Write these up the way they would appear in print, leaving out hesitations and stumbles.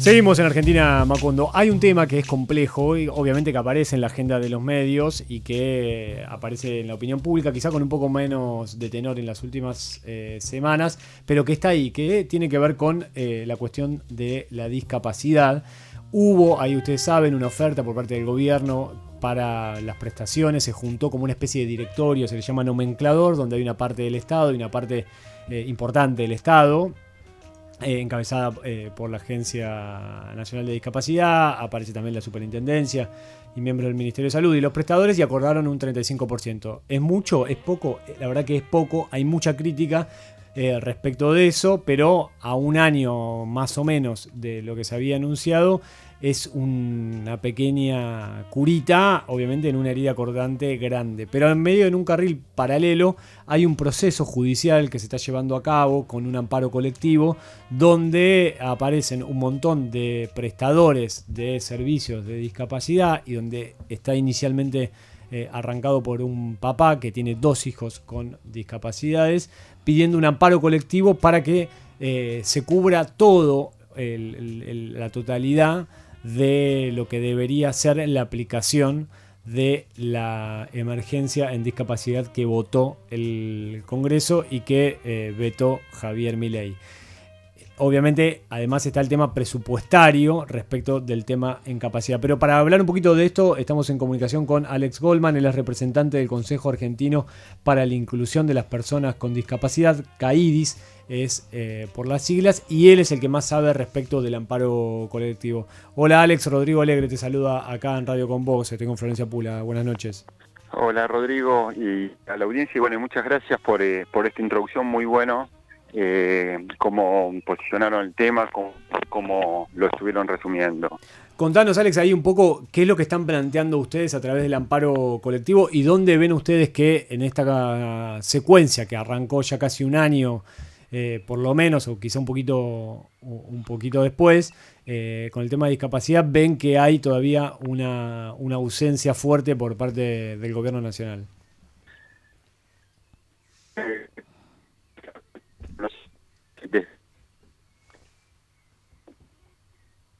Seguimos en Argentina, Macondo. Hay un tema que es complejo y obviamente que aparece en la agenda de los medios y que aparece en la opinión pública, quizá con un poco menos de tenor en las últimas semanas, pero que está ahí, que tiene que ver con la cuestión de la discapacidad. Hubo, ahí ustedes saben, una oferta por parte del gobierno para las prestaciones, se juntó como una especie de directorio, se le llama nomenclador, donde hay una parte del Estado y una parte importante del Estado, encabezada por la Agencia Nacional de Discapacidad, aparece también la Superintendencia y miembros del Ministerio de Salud y los prestadores, y acordaron un 35%. ¿Es mucho? ¿Es poco? La verdad que es poco, hay mucha crítica respecto de eso, pero a un año más o menos de lo que se había anunciado, es una pequeña curita, obviamente en una herida cortante grande. Pero en medio, en un carril paralelo, hay un proceso judicial que se está llevando a cabo con un amparo colectivo, donde aparecen un montón de prestadores de servicios de discapacidad y donde está inicialmente arrancado por un papá que tiene 2 hijos con discapacidades, pidiendo un amparo colectivo para que se cubra todo, la totalidad de lo que debería ser la aplicación de la emergencia en discapacidad que votó el Congreso y que vetó Javier Milei. Obviamente, además está el tema presupuestario respecto del tema en capacidad. Pero para hablar un poquito de esto, estamos en comunicación con Alex Goldman, él es representante del Consejo Argentino para la Inclusión de las Personas con Discapacidad, CAIDIS, es por las siglas, y él es el que más sabe respecto del amparo colectivo. Hola Alex, Rodrigo Alegre te saluda acá en Radio Con Vos, estoy con Florencia Pula, buenas noches. Hola Rodrigo y a la audiencia, y bueno, muchas gracias por esta introducción, muy bueno. Cómo posicionaron el tema, cómo lo estuvieron resumiendo. Contanos, Alex, ahí un poco qué es lo que están planteando ustedes a través del amparo colectivo y dónde ven ustedes que en esta secuencia que arrancó ya casi un año, por lo menos, o quizá un poquito después, con el tema de discapacidad, ven que hay todavía una ausencia fuerte por parte del gobierno nacional.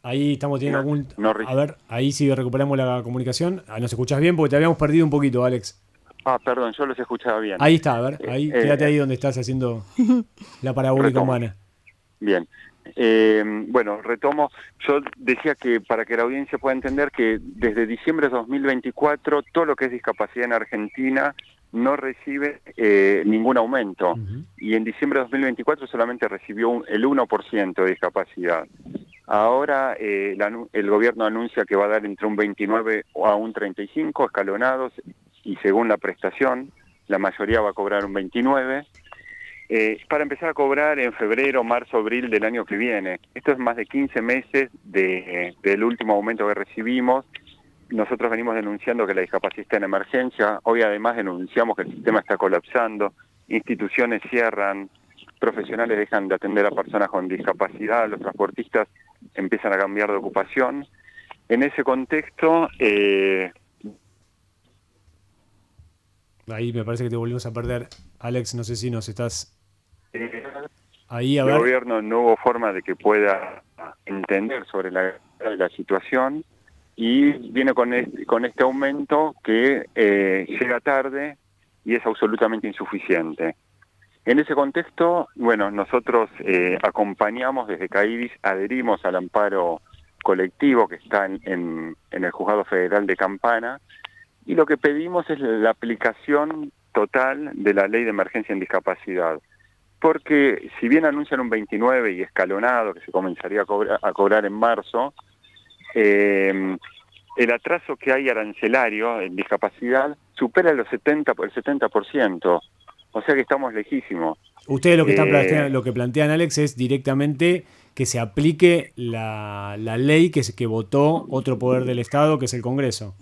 Ahí estamos teniendo a ver, ahí sí recuperamos la comunicación. ¿Nos escuchás bien? Porque te habíamos perdido un poquito, Alex. Perdón, yo los escuchaba bien. Ahí está, a ver, ahí, quédate ahí donde estás haciendo la parabólica humana. Bien. Bueno, retomo. Yo decía que para que la audiencia pueda entender que desde diciembre de 2024 todo lo que es discapacidad en Argentina no recibe ningún aumento. Y en diciembre de 2024 solamente recibió el 1% de discapacidad. Ahora el gobierno anuncia que va a dar entre un 29 a un 35 escalonados, y según la prestación, la mayoría va a cobrar un 29. Para empezar a cobrar en febrero, marzo, abril del año que viene. Esto es más de 15 meses del último aumento que recibimos. Nosotros venimos denunciando que la discapacidad está en emergencia. Hoy además denunciamos que el sistema está colapsando, instituciones cierran, profesionales dejan de atender a personas con discapacidad, los transportistas empiezan a cambiar de ocupación. En ese contexto... Ahí me parece que te volvimos a perder. Alex, no sé si nos estás... Ahí, a ver. El gobierno no hubo forma de que pueda entender sobre la situación y viene con este aumento que llega tarde y es absolutamente insuficiente. En ese contexto, bueno, nosotros acompañamos desde CAIDIS, adherimos al amparo colectivo que está en el Juzgado Federal de Campana, y lo que pedimos es la aplicación total de la Ley de Emergencia en Discapacidad. Porque si bien anuncian un 29 y escalonado, que se comenzaría a cobrar en marzo, el atraso que hay arancelario en discapacidad supera el 70%. O sea que estamos lejísimos. Ustedes lo que plantean, Alex, es directamente que se aplique la ley que votó otro poder del Estado, que es el Congreso.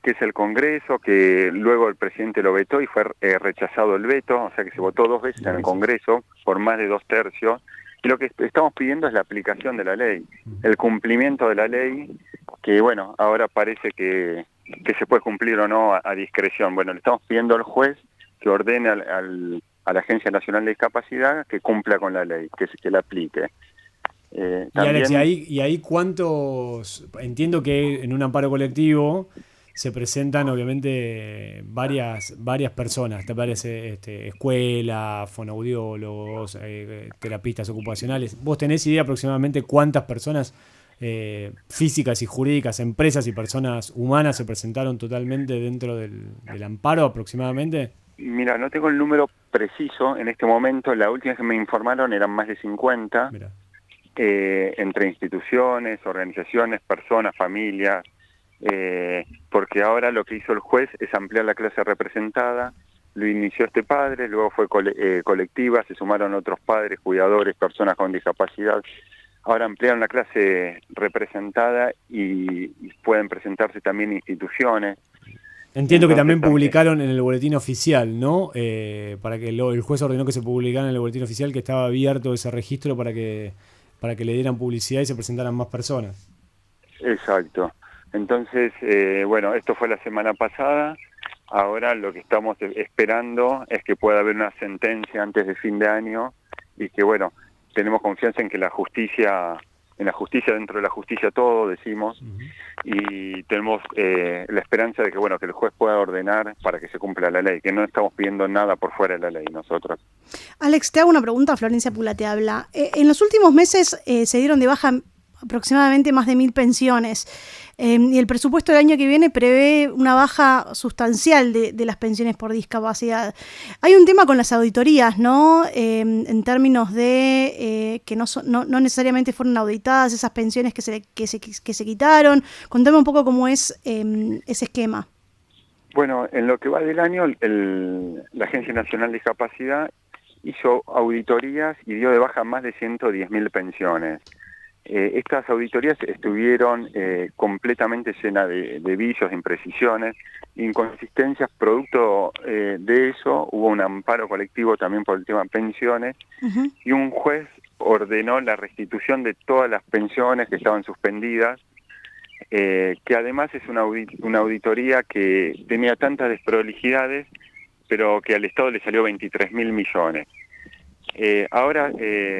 Que es el Congreso, que luego el presidente lo vetó y fue rechazado el veto, o sea que se votó 2 veces en el Congreso por más de 2/3, y lo que estamos pidiendo es la aplicación de la ley, el cumplimiento de la ley, que bueno, ahora parece que se puede cumplir o no a discreción. Bueno, le estamos pidiendo al juez que ordene a la Agencia Nacional de Discapacidad que cumpla con la ley, que la aplique. Y Alex, ¿y ahí cuántos? Entiendo que en un amparo colectivo se presentan obviamente varias personas, te parece, escuela, fonoaudiólogos, terapistas ocupacionales. ¿Vos tenés idea aproximadamente cuántas personas físicas y jurídicas, empresas y personas humanas se presentaron totalmente dentro del amparo aproximadamente? Mira, no tengo el número preciso en este momento. La última vez que me informaron eran más de 50, Mirá. entre instituciones, organizaciones, personas, familias, porque ahora lo que hizo el juez es ampliar la clase representada. Lo inició este padre, luego fue colectiva, se sumaron otros padres, cuidadores, personas con discapacidad. Ahora ampliaron la clase representada y pueden presentarse también instituciones. Entiendo que Entonces también publicaron en el boletín oficial, ¿no? Para que el juez ordenó que se publicara en el boletín oficial, que estaba abierto ese registro para que le dieran publicidad y se presentaran más personas. Exacto. Entonces, bueno, esto fue la semana pasada. Ahora lo que estamos esperando es que pueda haber una sentencia antes de fin de año y que, bueno, tenemos confianza en que la justicia, dentro de la justicia todo, decimos, y tenemos la esperanza de que, bueno, que el juez pueda ordenar para que se cumpla la ley, que no estamos pidiendo nada por fuera de la ley nosotros. Alex, te hago una pregunta, Florencia Pula te habla. En los últimos meses se dieron de baja aproximadamente más de 1.000 pensiones y el presupuesto del año que viene prevé una baja sustancial de las pensiones por discapacidad. Hay un tema con las auditorías, ¿no? En términos de que no necesariamente fueron auditadas esas pensiones que se quitaron. Contame un poco cómo es ese esquema. Bueno, en lo que va del año, la Agencia Nacional de Discapacidad hizo auditorías y dio de baja más de 110.000 pensiones. Estas auditorías estuvieron completamente llenas de vicios, imprecisiones, inconsistencias. Producto de eso hubo un amparo colectivo también por el tema de pensiones, y un juez ordenó la restitución de todas las pensiones que estaban suspendidas, que además es una auditoría que tenía tantas desprolijidades, pero que al Estado le salió 23.000 millones. Ahora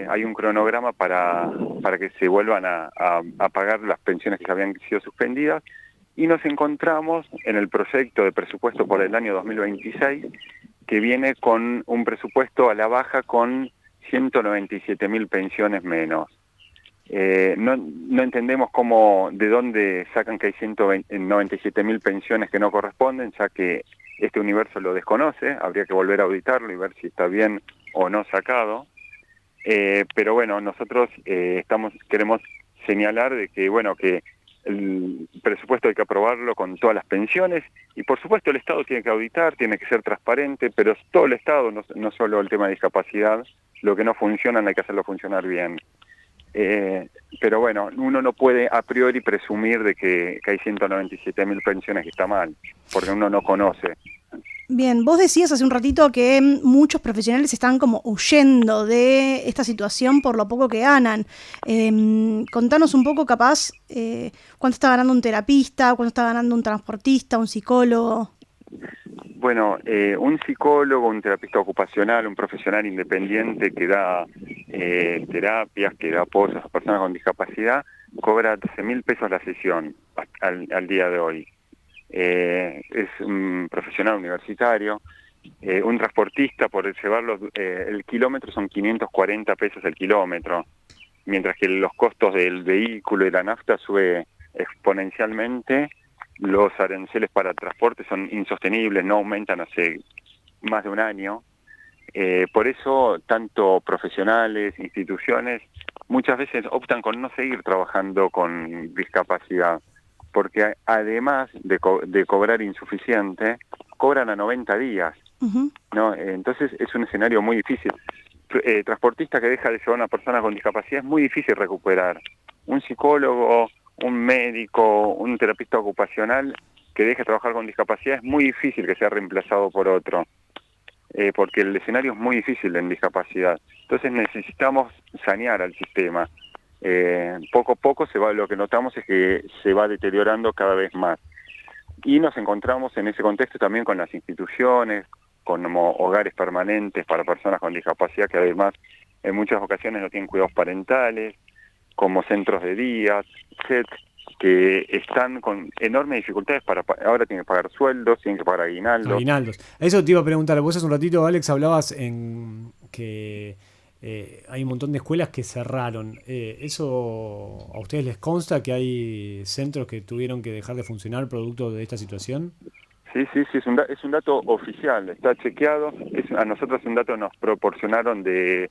hay un cronograma para que se vuelvan a pagar las pensiones que habían sido suspendidas, y nos encontramos en el proyecto de presupuesto por el año 2026, que viene con un presupuesto a la baja con 197.000 pensiones menos. No entendemos de dónde sacan que hay 197.000 pensiones que no corresponden, ya que este universo lo desconoce. Habría que volver a auditarlo y ver si está bien o no sacado, pero bueno, nosotros queremos señalar de que, bueno, que el presupuesto hay que aprobarlo con todas las pensiones, y por supuesto el Estado tiene que auditar, tiene que ser transparente, pero es todo el Estado, no solo el tema de discapacidad. Lo que no funciona hay que hacerlo funcionar bien. Pero bueno, uno no puede a priori presumir de que hay 197.000 pensiones que está mal, porque uno no conoce. Bien, vos decías hace un ratito que muchos profesionales están como huyendo de esta situación por lo poco que ganan. Contanos un poco, capaz, cuánto está ganando un terapista, cuánto está ganando un transportista, un psicólogo. Bueno, un psicólogo, un terapista ocupacional, un profesional independiente que da terapias, que da apoyo a personas con discapacidad, cobra 12.000 pesos la sesión al día de hoy. Es un profesional universitario. Un transportista, por llevarlo el kilómetro, son 540 pesos el kilómetro, mientras que los costos del vehículo y la nafta sube exponencialmente. Los aranceles para el transporte son insostenibles, no aumentan hace más de un año. Por eso, tanto profesionales, instituciones, muchas veces optan con no seguir trabajando con discapacidad, porque además de cobrar insuficiente, cobran a 90 días, ¿no? Entonces es un escenario muy difícil. Transportista que deja de llevar a una persona con discapacidad es muy difícil recuperar. Un psicólogo, un médico, un terapista ocupacional que deje de trabajar con discapacidad es muy difícil que sea reemplazado por otro, porque el escenario es muy difícil en discapacidad. Entonces necesitamos sanear al sistema. Poco a poco lo que notamos es que se va deteriorando cada vez más. Y nos encontramos en ese contexto también con las instituciones, con hogares permanentes para personas con discapacidad, que además en muchas ocasiones no tienen cuidados parentales. como centros de día, SET, que están con enormes dificultades ahora tienen que pagar sueldos, tienen que pagar aguinaldos. Aguinaldos. Eso te iba a preguntar. Vos hace un ratito, Alex, hablabas en que hay un montón de escuelas que cerraron. ¿Eso a ustedes les consta que hay centros que tuvieron que dejar de funcionar producto de esta situación? Sí, es un dato oficial, está chequeado. A nosotros un dato nos proporcionaron del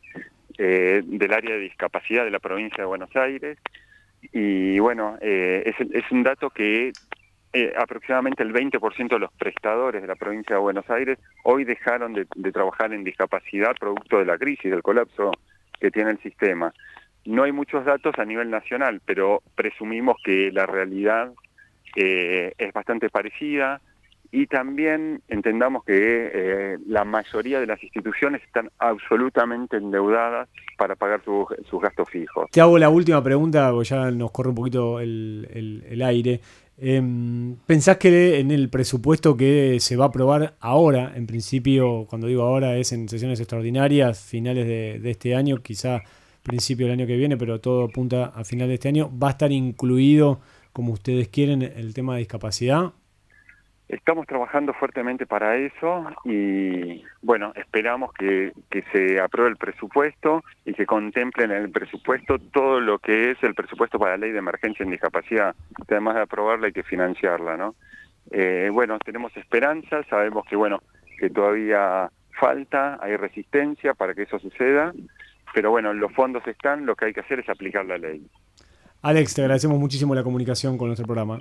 área de discapacidad de la provincia de Buenos Aires. Y bueno, es un dato que aproximadamente el 20% de los prestadores de la provincia de Buenos Aires hoy dejaron de trabajar en discapacidad producto de la crisis, del colapso que tiene el sistema. No hay muchos datos a nivel nacional, pero presumimos que la realidad es bastante parecida. Y también entendamos que la mayoría de las instituciones están absolutamente endeudadas para pagar sus gastos fijos. Te hago la última pregunta, porque ya nos corre un poquito el aire. ¿Pensás que en el presupuesto que se va a aprobar ahora, en principio, cuando digo ahora es en sesiones extraordinarias, finales de este año, quizá principio del año que viene, pero todo apunta a final de este año, va a estar incluido, como ustedes quieren, el tema de discapacidad? Estamos trabajando fuertemente para eso y, bueno, esperamos que se apruebe el presupuesto y que contemplen en el presupuesto todo lo que es el presupuesto para la ley de emergencia en discapacidad. Además de aprobarla hay que financiarla, ¿no? Bueno, tenemos esperanza, sabemos que, bueno, que todavía falta, hay resistencia para que eso suceda, pero bueno, los fondos están, lo que hay que hacer es aplicar la ley. Alex, te agradecemos muchísimo la comunicación con nuestro programa.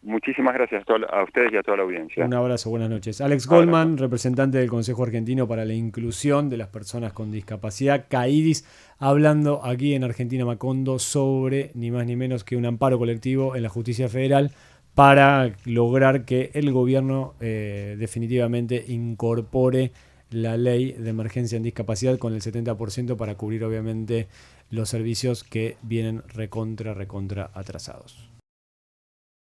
Muchísimas gracias a ustedes y a toda la audiencia. Un abrazo, buenas noches. Alex Goldman, representante del Consejo Argentino para la Inclusión de las Personas con Discapacidad, CAIDIS, hablando aquí en Argentina Macondo sobre ni más ni menos que un amparo colectivo en la justicia federal para lograr que el gobierno definitivamente incorpore la ley de emergencia en discapacidad con el 70% para cubrir obviamente los servicios que vienen recontra atrasados.